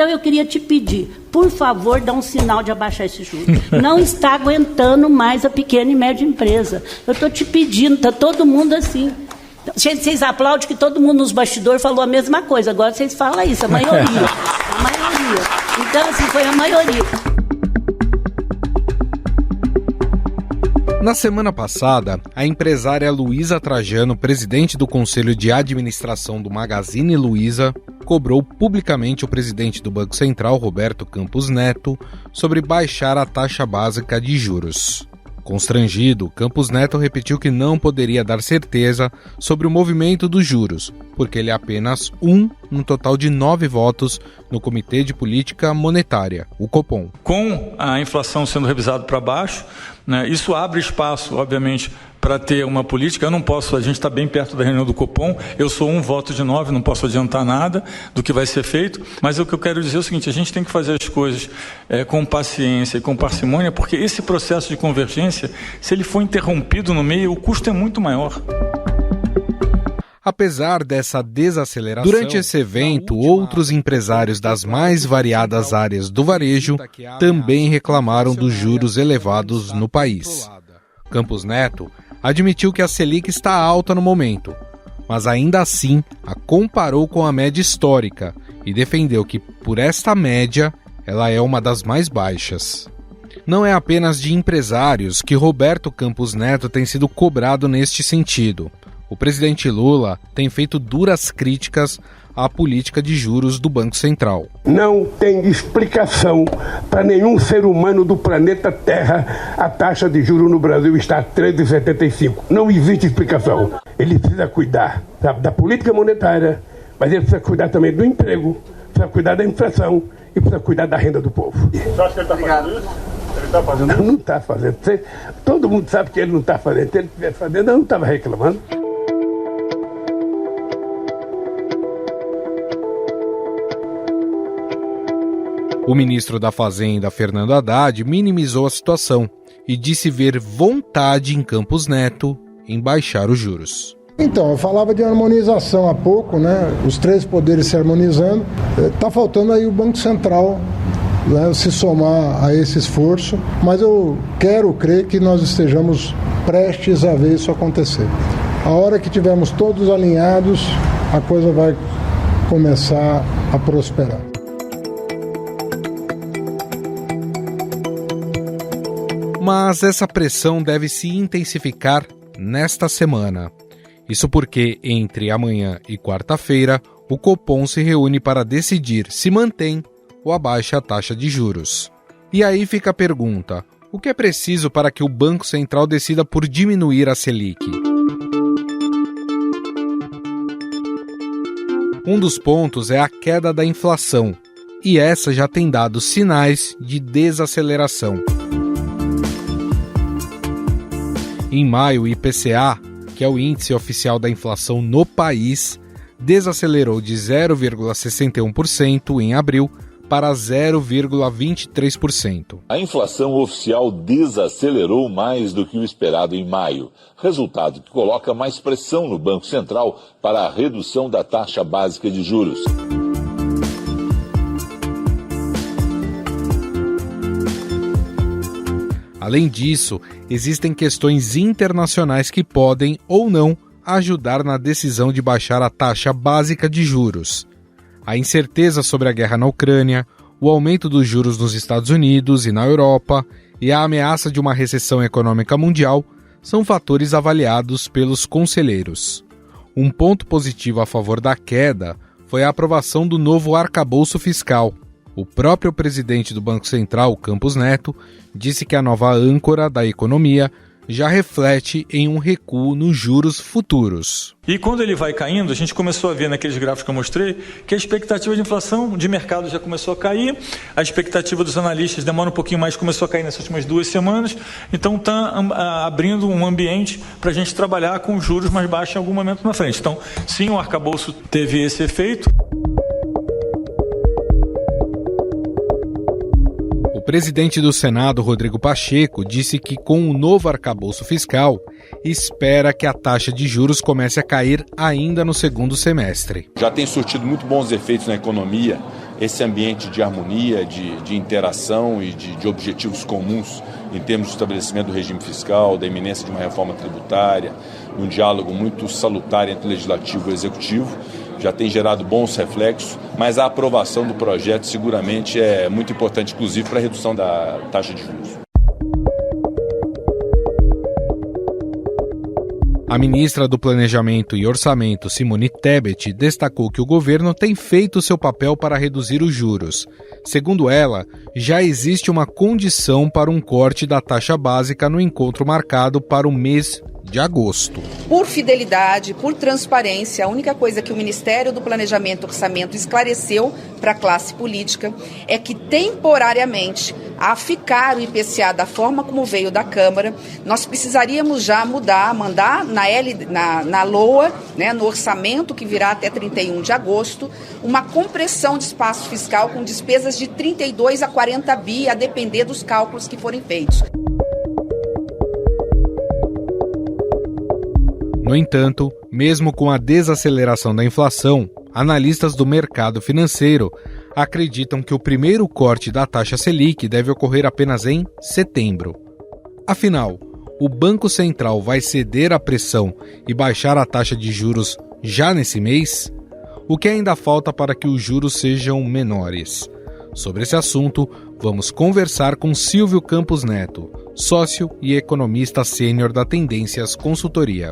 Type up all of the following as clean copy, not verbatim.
Então eu queria te pedir, por favor, dá um sinal de abaixar esse juro. Não está aguentando mais a pequena e média empresa. Eu estou te pedindo, está todo mundo assim. Gente, vocês aplaudem que todo mundo nos bastidores falou a mesma coisa. Agora vocês falam isso, a maioria. A maioria. Então, assim, foi a maioria. Na semana passada, a empresária Luísa Trajano, presidente do Conselho de Administração do Magazine Luiza, cobrou publicamente o presidente do Banco Central, Roberto Campos Neto, sobre baixar a taxa básica de juros. Constrangido, Campos Neto repetiu que não poderia dar certeza sobre o movimento dos juros, porque ele é apenas no total de 9 votos no Comitê de Política Monetária, o Copom. Com a inflação sendo revisada para baixo, né, isso abre espaço, obviamente, para ter uma política. Eu não posso, a gente está bem perto da reunião do Copom, eu sou 1 voto de 9, não posso adiantar nada do que vai ser feito, mas o que eu quero dizer é o seguinte, a gente tem que fazer as coisas com paciência e com parcimônia, porque esse processo de convergência, se ele for interrompido no meio, o custo é muito maior. Apesar dessa desaceleração, durante esse evento, outros empresários das mais variadas áreas do varejo também reclamaram dos juros elevados no país. Campos Neto admitiu que a Selic está alta no momento, mas ainda assim a comparou com a média histórica e defendeu que, por esta média, ela é uma das mais baixas. Não é apenas de empresários que Roberto Campos Neto tem sido cobrado neste sentido. O presidente Lula tem feito duras críticas à política de juros do Banco Central. Não tem explicação para nenhum ser humano do planeta Terra a taxa de juros no Brasil está a 13,75. Não existe explicação. Ele precisa cuidar da política monetária, mas ele precisa cuidar também do emprego, precisa cuidar da inflação e precisa cuidar da renda do povo. Você acha que ele está fazendo isso? Ele está fazendo isso? Não está fazendo. Todo mundo sabe que ele não está fazendo. Se ele estivesse fazendo, eu não estava reclamando. O ministro da Fazenda, Fernando Haddad, minimizou a situação e disse ver vontade em Campos Neto em baixar os juros. Então, eu falava de harmonização há pouco, né? Os 3 poderes se harmonizando. Está faltando aí o Banco Central, né, se somar a esse esforço, mas eu quero crer que nós estejamos prestes a ver isso acontecer. A hora que tivermos todos alinhados, a coisa vai começar a prosperar. Mas essa pressão deve se intensificar nesta semana. Isso porque, entre amanhã e quarta-feira, o Copom se reúne para decidir se mantém ou abaixa a taxa de juros. E aí fica a pergunta, o que é preciso para que o Banco Central decida por diminuir a Selic? Um dos pontos é a queda da inflação, e essa já tem dado sinais de desaceleração. Em maio, o IPCA, que é o índice oficial da inflação no país, desacelerou de 0,61% em abril para 0,23%. A inflação oficial desacelerou mais do que o esperado em maio, resultado que coloca mais pressão no Banco Central para a redução da taxa básica de juros. Além disso, existem questões internacionais que podem ou não ajudar na decisão de baixar a taxa básica de juros. A incerteza sobre a guerra na Ucrânia, o aumento dos juros nos Estados Unidos e na Europa e a ameaça de uma recessão econômica mundial são fatores avaliados pelos conselheiros. Um ponto positivo a favor da queda foi a aprovação do novo arcabouço fiscal. O próprio presidente do Banco Central, Campos Neto, disse que a nova âncora da economia já reflete em um recuo nos juros futuros. E quando ele vai caindo, a gente começou a ver naqueles gráficos que eu mostrei que a expectativa de inflação de mercado já começou a cair, a expectativa dos analistas demora um pouquinho mais, começou a cair nessas últimas 2 semanas, então está abrindo um ambiente para a gente trabalhar com juros mais baixos em algum momento na frente. Então, sim, o arcabouço teve esse efeito. O presidente do Senado, Rodrigo Pacheco, disse que com o novo arcabouço fiscal, espera que a taxa de juros comece a cair ainda no segundo semestre. Já tem surtido muito bons efeitos na economia esse ambiente de harmonia, de interação e de objetivos comuns em termos de estabelecimento do regime fiscal, da iminência de uma reforma tributária, um diálogo muito salutar entre o Legislativo e o Executivo, já tem gerado bons reflexos, mas a aprovação do projeto seguramente é muito importante, inclusive para a redução da taxa de juros. A ministra do Planejamento e Orçamento, Simone Tebet, destacou que o governo tem feito seu papel para reduzir os juros. Segundo ela, já existe uma condição para um corte da taxa básica no encontro marcado para o mês de agosto. Por fidelidade, por transparência, a única coisa que o Ministério do Planejamento e Orçamento esclareceu para a classe política é que temporariamente, a ficar o IPCA da forma como veio da Câmara, nós precisaríamos já mandar na LOA, né, no orçamento que virá até 31 de agosto, uma compressão de espaço fiscal com despesas de 32 a 40 bi, a depender dos cálculos que forem feitos. No entanto, mesmo com a desaceleração da inflação, analistas do mercado financeiro acreditam que o primeiro corte da taxa Selic deve ocorrer apenas em setembro. Afinal, o Banco Central vai ceder à pressão e baixar a taxa de juros já nesse mês? O que ainda falta para que os juros sejam menores? Sobre esse assunto, vamos conversar com Silvio Campos Neto, sócio e economista sênior da Tendências Consultoria.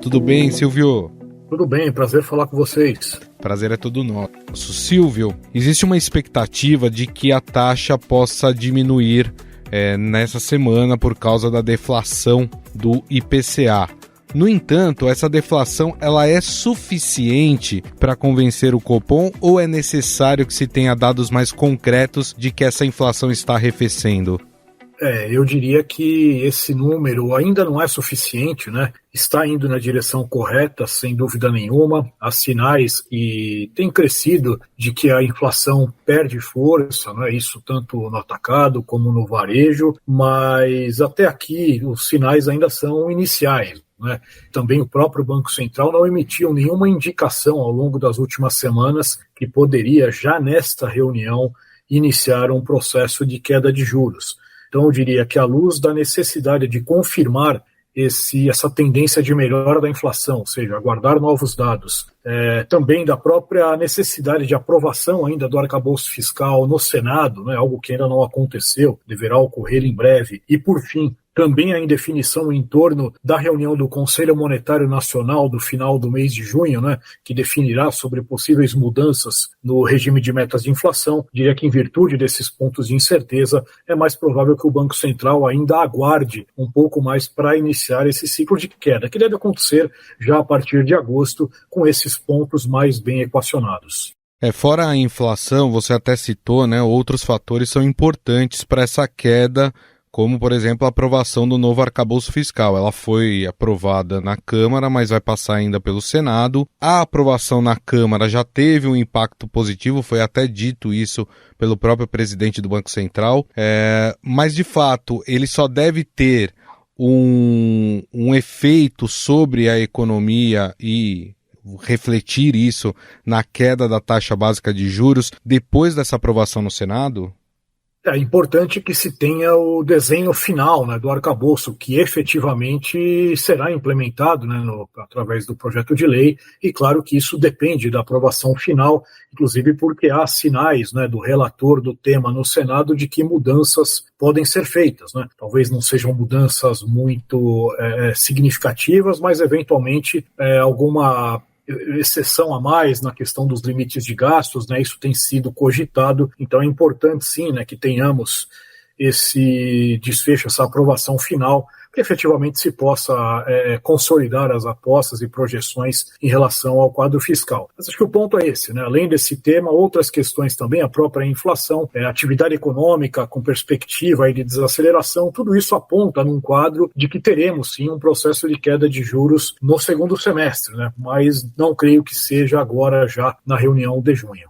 Tudo bem, Silvio? Tudo bem, prazer falar com vocês. Prazer é todo nosso. Silvio, existe uma expectativa de que a taxa possa diminuir nessa semana por causa da deflação do IPCA. No entanto, essa deflação ela é suficiente para convencer o Copom ou é necessário que se tenha dados mais concretos de que essa inflação está arrefecendo? Eu diria que esse número ainda não é suficiente, né? Está indo na direção correta, sem dúvida nenhuma. Há sinais e tem crescido de que a inflação perde força, né? Isso tanto no atacado como no varejo, mas até aqui os sinais ainda são iniciais. Né? Também o próprio Banco Central não emitiu nenhuma indicação ao longo das últimas semanas que poderia, já nesta reunião, iniciar um processo de queda de juros. Então eu diria que à luz da necessidade de confirmar essa tendência de melhora da inflação, ou seja, aguardar novos dados, também da própria necessidade de aprovação ainda do arcabouço fiscal no Senado, né, algo que ainda não aconteceu, deverá ocorrer em breve, e por fim, também a indefinição em torno da reunião do Conselho Monetário Nacional do final do mês de junho, né, que definirá sobre possíveis mudanças no regime de metas de inflação. Diria que em virtude desses pontos de incerteza, é mais provável que o Banco Central ainda aguarde um pouco mais para iniciar esse ciclo de queda, que deve acontecer já a partir de agosto, com esses pontos mais bem equacionados. Fora a inflação, você até citou, né, outros fatores são importantes para essa queda, como, por exemplo, a aprovação do novo arcabouço fiscal. Ela foi aprovada na Câmara, mas vai passar ainda pelo Senado. A aprovação na Câmara já teve um impacto positivo, foi até dito isso pelo próprio presidente do Banco Central, mas, de fato, ele só deve ter um efeito sobre a economia e refletir isso na queda da taxa básica de juros depois dessa aprovação no Senado? É importante que se tenha o desenho final, né, do arcabouço, que efetivamente será implementado, né, através do projeto de lei, e claro que isso depende da aprovação final, inclusive porque há sinais, né, do relator do tema no Senado de que mudanças podem ser feitas. Né? Talvez não sejam mudanças muito significativas, mas eventualmente alguma exceção a mais na questão dos limites de gastos, né? Isso tem sido cogitado, então é importante sim, né, que tenhamos esse desfecho, essa aprovação final, que efetivamente se possa consolidar as apostas e projeções em relação ao quadro fiscal. Mas acho que o ponto é esse, né? Além desse tema, outras questões também, a própria inflação, a atividade econômica com perspectiva de desaceleração, tudo isso aponta num quadro de que teremos sim um processo de queda de juros no segundo semestre, né? Mas não creio que seja agora já na reunião de junho.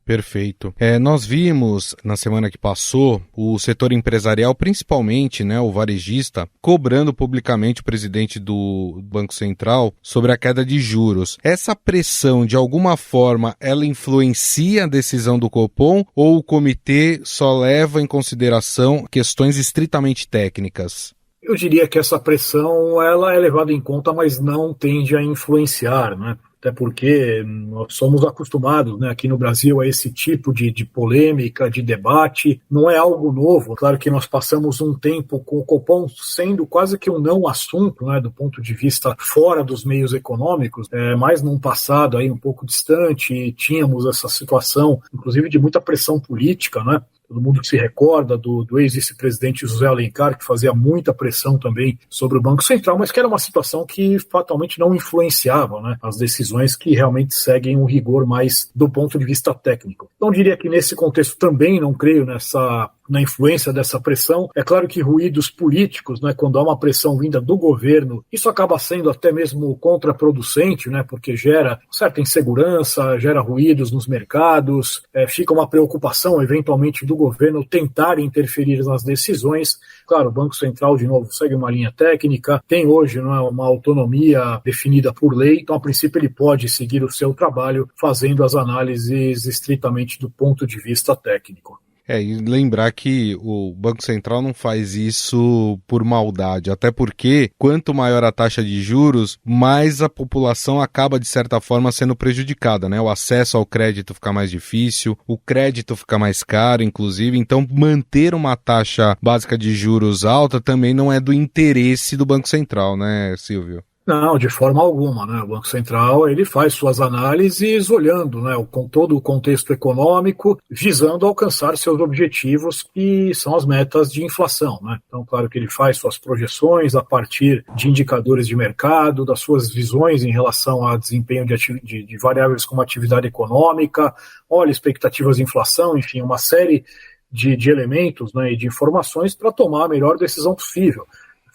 Perfeito. Nós vimos, na semana que passou, o setor empresarial, principalmente, né, o varejista, cobrando publicamente o presidente do Banco Central sobre a queda de juros. Essa pressão, de alguma forma, ela influencia a decisão do Copom ou o comitê só leva em consideração questões estritamente técnicas? Eu diria que essa pressão ela é levada em conta, mas não tende a influenciar, né? Até porque nós somos acostumados, né, aqui no Brasil a esse tipo de polêmica, de debate. Não é algo novo. Claro que nós passamos um tempo com o Copom sendo quase que um não assunto, né, do ponto de vista fora dos meios econômicos, mas num passado aí um pouco distante tínhamos essa situação, inclusive de muita pressão política, né? Todo mundo se recorda do ex-vice-presidente José Alencar, que fazia muita pressão também sobre o Banco Central, mas que era uma situação que fatalmente não influenciava, né, as decisões que realmente seguem um rigor mais do ponto de vista técnico. Então, eu diria que nesse contexto também não creio na influência dessa pressão. É claro que ruídos políticos, né, quando há uma pressão vinda do governo, isso acaba sendo até mesmo contraproducente, né, porque gera certa insegurança, gera ruídos nos mercados, fica uma preocupação eventualmente do governo tentar interferir nas decisões. Claro, o Banco Central, de novo, segue uma linha técnica, tem hoje, não é, uma autonomia definida por lei, então a princípio ele pode seguir o seu trabalho fazendo as análises estritamente do ponto de vista técnico. E lembrar que o Banco Central não faz isso por maldade, até porque quanto maior a taxa de juros, mais a população acaba, de certa forma, sendo prejudicada, né? O acesso ao crédito fica mais difícil, o crédito fica mais caro, inclusive, então manter uma taxa básica de juros alta também não é do interesse do Banco Central, né, Silvio? Não, de forma alguma, né? O Banco Central ele faz suas análises olhando, né, com todo o contexto econômico, visando alcançar seus objetivos, que são as metas de inflação, né? Então, claro que ele faz suas projeções a partir de indicadores de mercado, das suas visões em relação a desempenho de variáveis como atividade econômica, olha expectativas de inflação, enfim, uma série de elementos, né, e de informações para tomar a melhor decisão possível.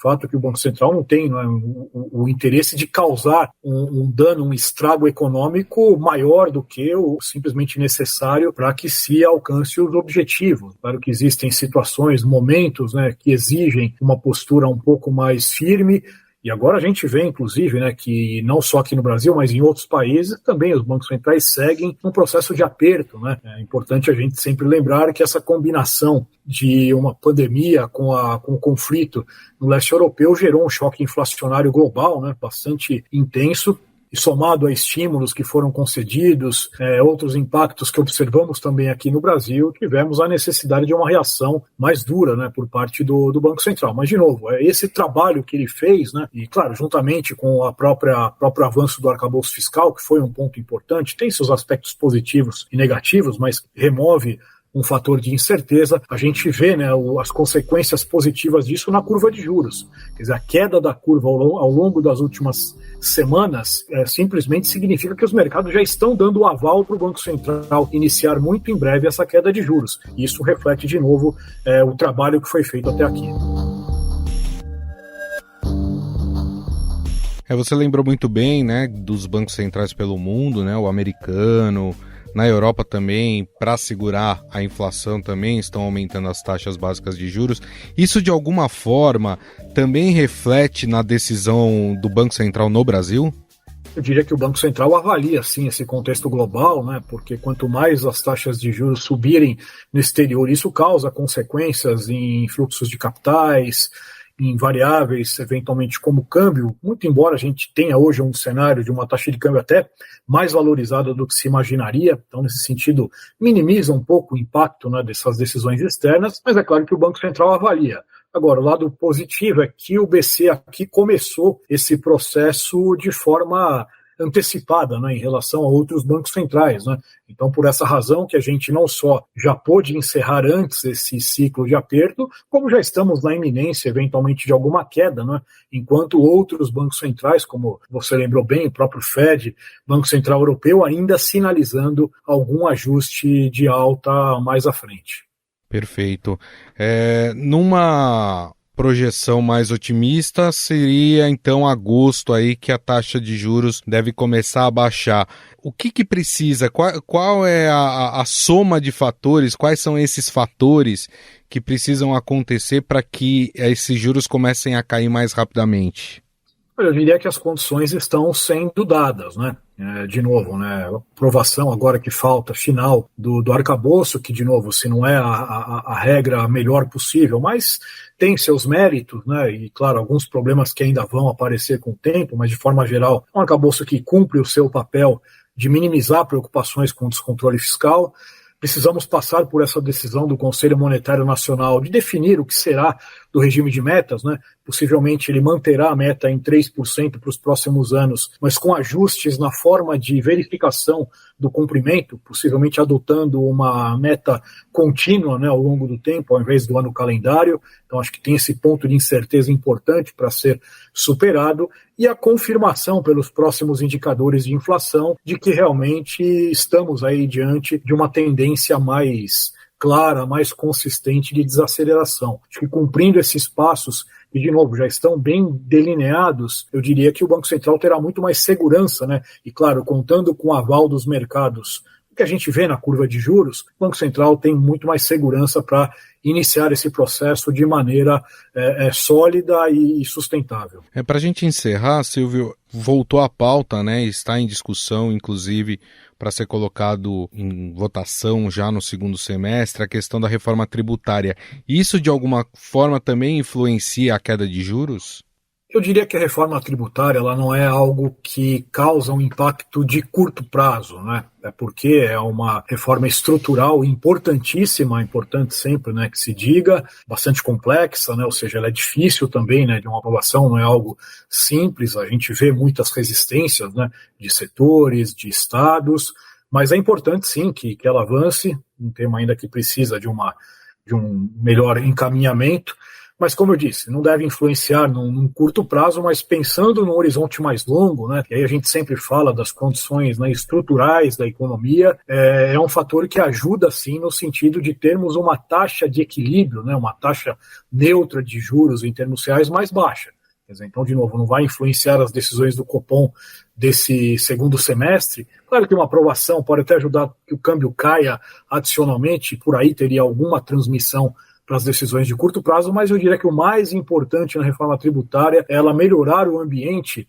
Fato que o Banco Central não tem, não é, o interesse de causar um dano, um estrago econômico maior do que o simplesmente necessário para que se alcance os objetivos. Claro que existem situações, momentos, né, que exigem uma postura um pouco mais firme. E agora a gente vê, inclusive, né, que não só aqui no Brasil, mas em outros países, também os bancos centrais seguem um processo de aperto, né? É importante a gente sempre lembrar que essa combinação de uma pandemia com o conflito no leste europeu gerou um choque inflacionário global, né, bastante intenso. E somado a estímulos que foram concedidos, outros impactos que observamos também aqui no Brasil, tivemos a necessidade de uma reação mais dura, né, por parte do Banco Central. Mas, de novo, esse trabalho que ele fez, né, e, claro, juntamente com o próprio avanço do arcabouço fiscal, que foi um ponto importante, tem seus aspectos positivos e negativos, mas remove um fator de incerteza, a gente vê, né, as consequências positivas disso na curva de juros. Quer dizer, a queda da curva ao longo das últimas semanas simplesmente significa que os mercados já estão dando o aval para o Banco Central iniciar muito em breve essa queda de juros. E isso reflete, de novo, o trabalho que foi feito até aqui. Você lembrou muito bem, né, dos bancos centrais pelo mundo, né, o americano. Na Europa também, para segurar a inflação também, estão aumentando as taxas básicas de juros. Isso, de alguma forma, também reflete na decisão do Banco Central no Brasil? Eu diria que o Banco Central avalia, sim, esse contexto global, né? Porque quanto mais as taxas de juros subirem no exterior, isso causa consequências em fluxos de capitais, em variáveis, eventualmente como câmbio, muito embora a gente tenha hoje um cenário de uma taxa de câmbio até mais valorizada do que se imaginaria, então nesse sentido minimiza um pouco o impacto, né, dessas decisões externas, mas é claro que o Banco Central avalia. Agora, o lado positivo é que o BC aqui começou esse processo de forma antecipada, né, em relação a outros bancos centrais, né? Então, por essa razão que a gente não só já pôde encerrar antes esse ciclo de aperto, como já estamos na iminência, eventualmente, de alguma queda, né? Enquanto outros bancos centrais, como você lembrou bem, o próprio Fed, Banco Central Europeu, ainda sinalizando algum ajuste de alta mais à frente. Perfeito. Numa projeção mais otimista seria então agosto aí que a taxa de juros deve começar a baixar. O que precisa? Qual é a soma de fatores? Quais são esses fatores que precisam acontecer para que esses juros comecem a cair mais rapidamente? Eu diria que as condições estão sendo dadas, né? De novo, né? A aprovação agora que falta, final do arcabouço, que de novo, se não é a regra melhor possível, mas tem seus méritos, né? E claro, alguns problemas que ainda vão aparecer com o tempo, mas de forma geral, é um arcabouço que cumpre o seu papel de minimizar preocupações com o descontrole fiscal. Precisamos passar por essa decisão do Conselho Monetário Nacional de definir o que será do regime de metas, né? Possivelmente ele manterá a meta em 3% para os próximos anos, mas com ajustes na forma de verificação do cumprimento, possivelmente adotando uma meta contínua, né, ao longo do tempo, ao invés do ano calendário. Então acho que tem esse ponto de incerteza importante para ser superado, e a confirmação pelos próximos indicadores de inflação de que realmente estamos aí diante de uma tendência mais clara, mais consistente de desaceleração. Acho que cumprindo esses passos, e de novo, já estão bem delineados, eu diria que o Banco Central terá muito mais segurança, né? E claro, contando com o aval dos mercados, o que a gente vê na curva de juros, o Banco Central tem muito mais segurança para iniciar esse processo de maneira sólida e sustentável. Para a gente encerrar, Silvio, voltou à pauta, né? Está em discussão, inclusive, para ser colocado em votação já no segundo semestre, a questão da reforma tributária. Isso, de alguma forma, também influencia a queda de juros? Eu diria que a reforma tributária ela não é algo que causa um impacto de curto prazo, né? É porque é uma reforma estrutural importantíssima, importante sempre, né, que se diga, bastante complexa, né? Ou seja, ela é difícil também, né, de uma aprovação, não é algo simples, a gente vê muitas resistências, né, de setores, de estados, mas é importante sim que ela avance, um tema ainda que precisa de um melhor encaminhamento. Mas, como eu disse, não deve influenciar num curto prazo, mas pensando num horizonte mais longo, né? E aí a gente sempre fala das condições, né, estruturais da economia, é um fator que ajuda, sim, no sentido de termos uma taxa de equilíbrio, né, uma taxa neutra de juros em termos reais mais baixa. Quer dizer, então, de novo, não vai influenciar as decisões do Copom desse segundo semestre. Claro que uma aprovação pode até ajudar que o câmbio caia adicionalmente, por aí teria alguma transmissão para as decisões de curto prazo, mas eu diria que o mais importante na reforma tributária é ela melhorar o ambiente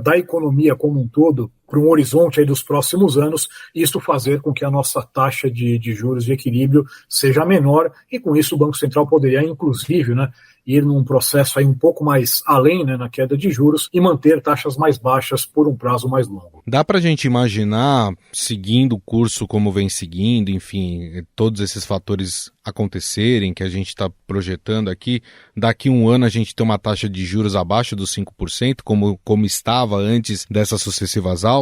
da economia como um todo para um horizonte aí dos próximos anos, e isso fazer com que a nossa taxa de juros de equilíbrio seja menor, e com isso o Banco Central poderia, inclusive, né, ir num processo aí um pouco mais além, né, na queda de juros e manter taxas mais baixas por um prazo mais longo. Dá para a gente imaginar, seguindo o curso como vem seguindo, enfim, todos esses fatores acontecerem que a gente está projetando aqui, daqui um ano a gente ter uma taxa de juros abaixo dos 5%, como estava antes dessas sucessivas altas?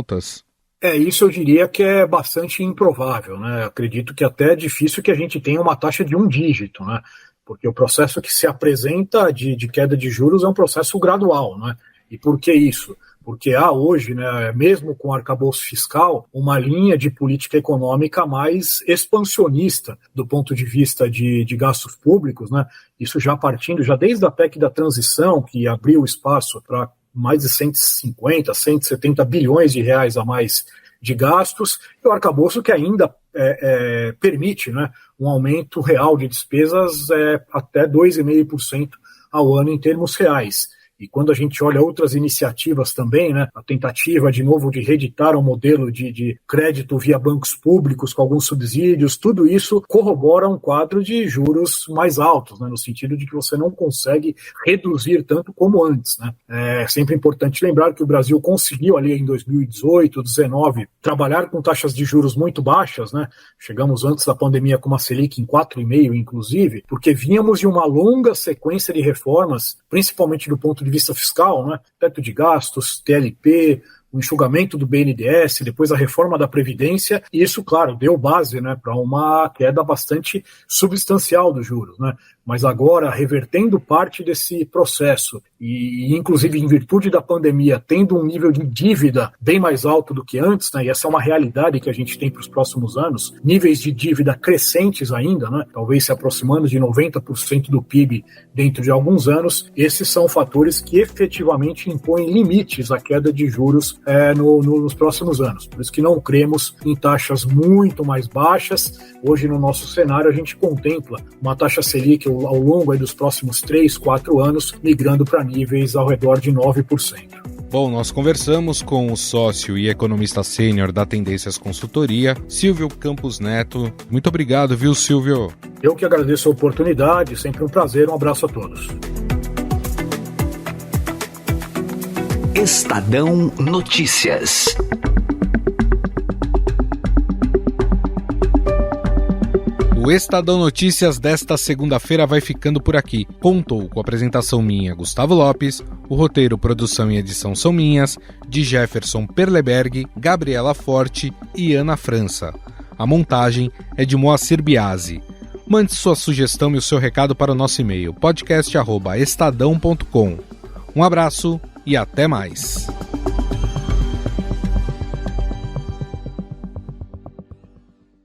Isso eu diria que é bastante improvável, né? Acredito que até é difícil que a gente tenha uma taxa de um dígito, né? Porque o processo que se apresenta de queda de juros é um processo gradual, né? E por que isso? Porque há hoje, né, mesmo com o arcabouço fiscal, uma linha de política econômica mais expansionista do ponto de vista de gastos públicos, né? Isso já partindo, já desde a PEC da transição, que abriu espaço para mais de 150, 170 bilhões de reais a mais de gastos, e o arcabouço que ainda permite, né, um aumento real de despesas até 2,5% ao ano em termos reais. E quando a gente olha outras iniciativas também, né, a tentativa de novo de reeditar um modelo de crédito via bancos públicos com alguns subsídios, tudo isso corrobora um quadro de juros mais altos, né, no sentido de que você não consegue reduzir tanto como antes, né. É sempre importante lembrar que o Brasil conseguiu ali em 2018, 2019, trabalhar com taxas de juros muito baixas, né. Chegamos antes da pandemia com uma Selic em 4,5%, inclusive, porque vínhamos de uma longa sequência de reformas, principalmente do ponto de vista fiscal, né? Teto de gastos, TLP, o enxugamento do BNDES, depois a reforma da Previdência, e isso, claro, deu base, né, para uma queda bastante substancial dos juros, né? Mas agora, revertendo parte desse processo, e inclusive em virtude da pandemia, tendo um nível de dívida bem mais alto do que antes, né, e essa é uma realidade que a gente tem para os próximos anos, níveis de dívida crescentes ainda, né, talvez se aproximando de 90% do PIB dentro de alguns anos, esses são fatores que efetivamente impõem limites à queda de juros nos próximos anos. Por isso que não cremos em taxas muito mais baixas. Hoje, no nosso cenário, a gente contempla uma taxa Selic ao longo dos próximos 3, 4 anos, migrando para níveis ao redor de 9%. Bom, nós conversamos com o sócio e economista sênior da Tendências Consultoria, Silvio Campos Neto. Muito obrigado, viu, Silvio? Eu que agradeço a oportunidade, sempre um prazer, um abraço a todos. Estadão Notícias. O Estadão Notícias desta segunda-feira vai ficando por aqui. Contou com a apresentação minha, Gustavo Lopes, o roteiro, produção e edição são minhas, de Jefferson Perleberg, Gabriela Forte e Ana França. A montagem é de Moacir Biasi. Mande sua sugestão e o seu recado para o nosso e-mail, podcast@estadão.com. Um abraço e até mais.